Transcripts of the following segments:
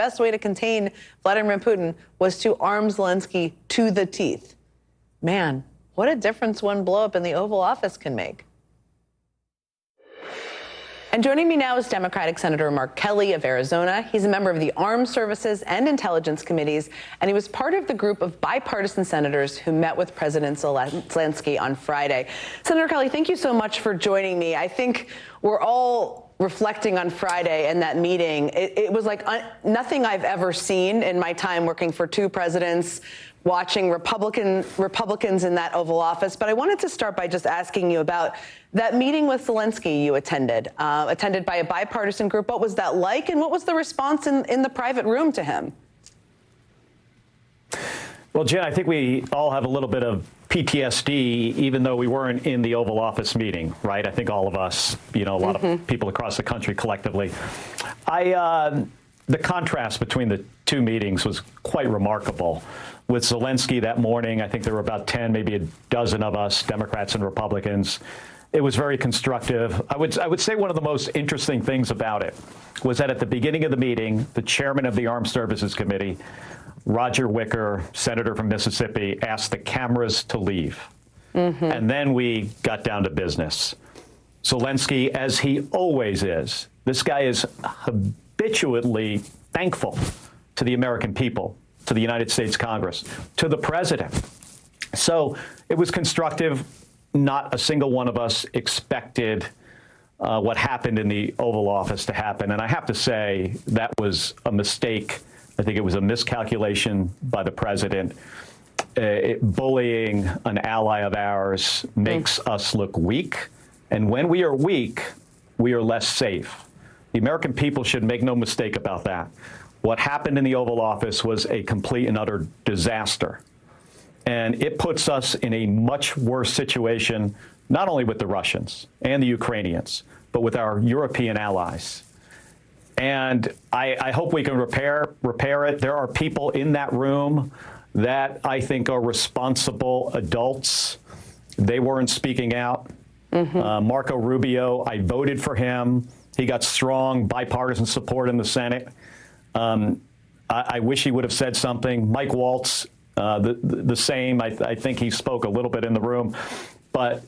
best way to contain Vladimir Putin was to arm Zelensky to the teeth. Man, what a difference one blow up in the Oval Office can make. And joining me now is Democratic Senator Mark Kelly of Arizona. He's a member of the Armed Services and Intelligence Committees, and he was part of the group of bipartisan senators who met with President Zelensky on Friday. Senator Kelly, thank you so much for joining me. I think we're all reflecting on Friday and that meeting. It was like nothing I've ever seen in my time working for two presidents, watching Republicans in that Oval Office. But I wanted to start by just asking you about that meeting with Zelensky you attended by a bipartisan group. What was that like, and what was the response in the private room to him? Well, Jen, I think we all have a little bit of PTSD, even though we weren't in the Oval Office meeting, right? I think all of us, a lot of people across the country collectively. The contrast between the two meetings was quite remarkable. With Zelensky that morning, I think there were about 10, maybe a dozen of us, Democrats and Republicans. It was very constructive. I would say one of the most interesting things about it was that at the beginning of the meeting, the chairman of the Armed Services Committee, Roger Wicker, senator from Mississippi, asked the cameras to leave. And then we got down to business. Zelensky, as he always is, this guy is habitually thankful to the American people, to the United States Congress, to the president. So it was constructive. Not a single one of us expected what happened in the Oval Office to happen. And I have to say that was a mistake. I think it was a miscalculation by the president. Bullying an ally of ours makes us look weak. And when we are weak, we are less safe. The American people should make no mistake about that. What happened in the Oval Office was a complete and utter disaster. And it puts us in a much worse situation, not only with the Russians and the Ukrainians, but with our European allies. And I hope we can repair it. There are people in that room that I think are responsible adults. They weren't speaking out. Marco Rubio, I voted for him. He got strong bipartisan support in the Senate. I wish he would have said something. Mike Waltz, the same. I think he spoke a little bit in the room. But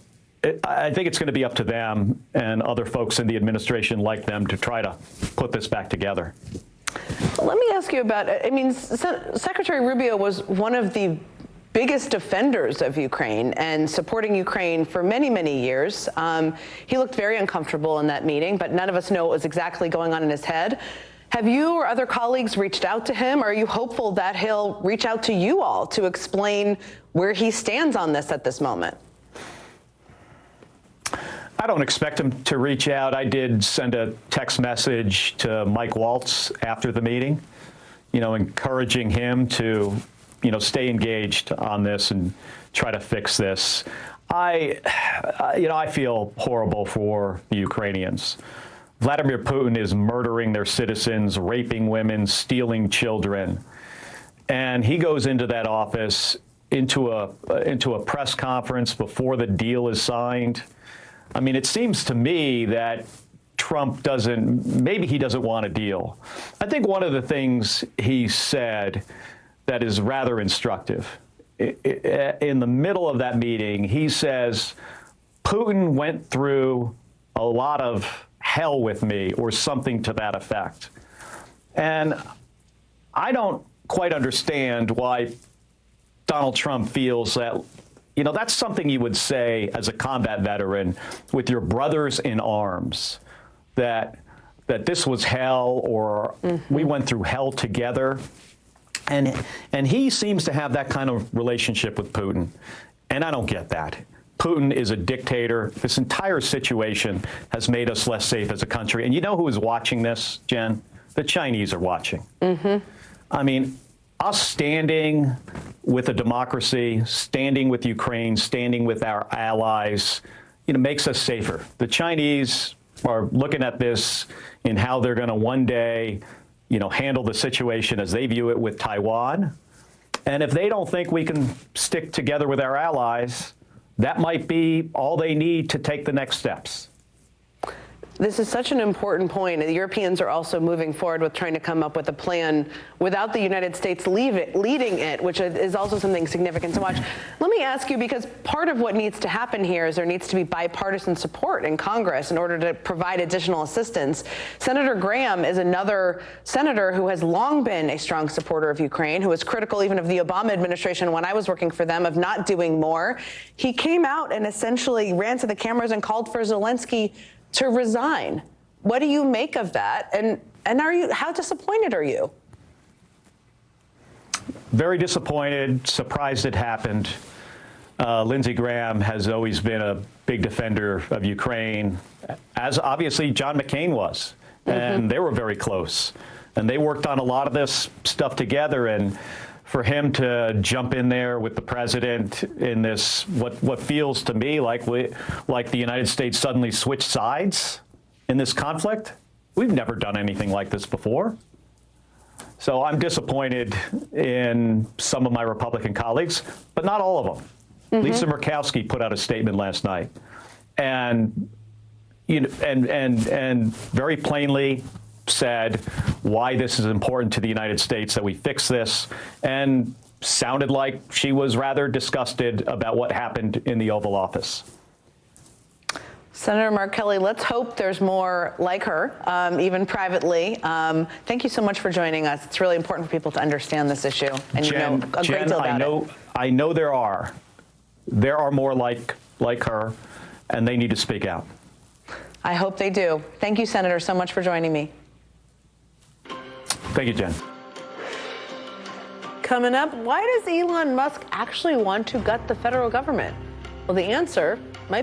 I think it's going to be up to them and other folks in the administration like them to try to put this back together. Let me ask you about, Secretary Rubio was one of the biggest defenders of Ukraine and supporting Ukraine for many, many years. He looked very uncomfortable in that meeting, but none of us know what was exactly going on in his head. Have you or other colleagues reached out to him? Are you hopeful that he'll reach out to you all to explain where he stands on this at this moment? I don't expect him to reach out. I did send a text message to Mike Waltz after the meeting, encouraging him to, stay engaged on this and try to fix this. I feel horrible for the Ukrainians. Vladimir Putin is murdering their citizens, raping women, stealing children. And he goes into that office, into a press conference before the deal is signed. I mean, it seems to me that Trump maybe he doesn't want a deal. I think one of the things he said that is rather instructive, in the middle of that meeting, he says, Putin went through a lot of hell with me, or something to that effect. And I don't quite understand why Donald Trump feels that, that's something you would say as a combat veteran with your brothers in arms, that this was hell, or we went through hell together. And he seems to have that kind of relationship with Putin. And I don't get that. Putin is a dictator. This entire situation has made us less safe as a country. And you know who is watching this, Jen? The Chinese are watching. I mean, us standing with a democracy, standing with Ukraine, standing with our allies, makes us safer. The Chinese are looking at this in how they're going to one day, handle the situation as they view it with Taiwan. And if they don't think we can stick together with our allies, that might be all they need to take the next steps. This is such an important point. The Europeans are also moving forward with trying to come up with a plan without the United States leading it, which is also something significant to watch. Let me ask you, because part of what needs to happen here is there needs to be bipartisan support in Congress in order to provide additional assistance. Senator Graham is another senator who has long been a strong supporter of Ukraine, who was critical even of the Obama administration when I was working for them of not doing more. He came out and essentially ran to the cameras and called for Zelensky to resign. What do you make of that? And how disappointed are you? Very disappointed, surprised it happened. Lindsey Graham has always been a big defender of Ukraine, as obviously John McCain was. And they were very close. And they worked on a lot of this stuff together. And for him to jump in there with the president in this, what feels to me like the United States suddenly switched sides in this conflict, we've never done anything like this before. So I'm disappointed in some of my Republican colleagues, but not all of them. Lisa Murkowski put out a statement last night, and and very plainly said why this is important to the United States that we fix this, and sounded like she was rather disgusted about what happened in the Oval Office. Senator Mark Kelly, let's hope there's more like her, even privately. Thank you so much for joining us. It's really important for people to understand this issue, and you know a great deal about it. I know there are more like her, and they need to speak out. I hope they do. Thank you, Senator, so much for joining me. Thank you, Jen. Coming up, why does Elon Musk actually want to gut the federal government? Well, the answer